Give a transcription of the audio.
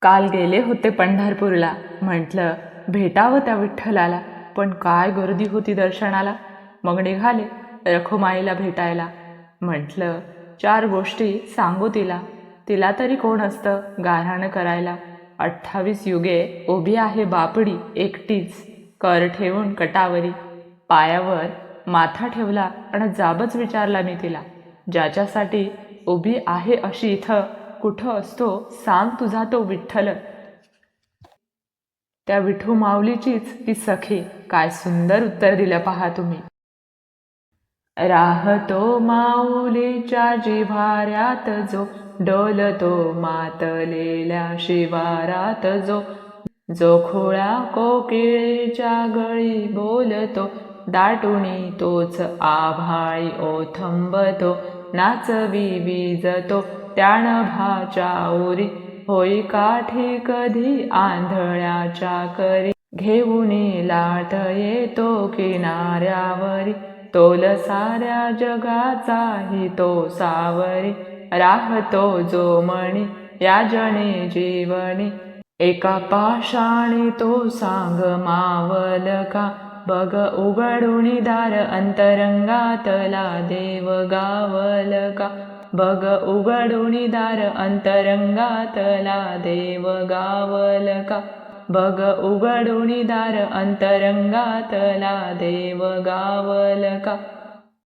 काल गेले होते पंढरपूरला. म्हटलं भेटावं त्या विठ्ठलाला, पण काय गर्दी होती दर्शनाला. मग निघाले रखुमाईला भेटायला. म्हटलं 4 गोष्टी सांगू तिला, तिला तरी कोण असतं गाऱ्हाणं करायला. 28 युगे उभी आहे बापडी एकटीच, कर ठेवून कटावरी. पायावर माथा ठेवला आणि जाबच विचारला मी तिला, ज्याच्यासाठी उभी आहे अशी इथं, कुठं असतो सांग तुझा तो विठ्ठल. त्या विठू माऊलीचीच ती सखी, काय सुंदर उत्तर दिलं पहा तुम्ही. राहतो माऊलीच्या जिव्हाऱ्यात जो, डोलतो मातलेल्या शिवारात जो. जो खोळ्या कोकिळेच्या गळी बोलतो, दाटुणी तोच आभाळी ओथंबतो. नाचवी विजतो त्याणभाच्या ओरी, होई काठी कधी आंधळ्याच्या करी. घेऊनी लाट येतो किनाऱ्यावरी, तोल साऱ्या जगाचाही तो सावरी. राहतो जो मणी या जने जीवनी, एका पाषाणी तो सांग मावल का. बघ उघडुनी दार अंतरंगातला देव गावल का. बघ उघडुनी दार अंतरंगातला देव गावल का. बघ उघडुनी दार अंतरंगातला देव गावल का.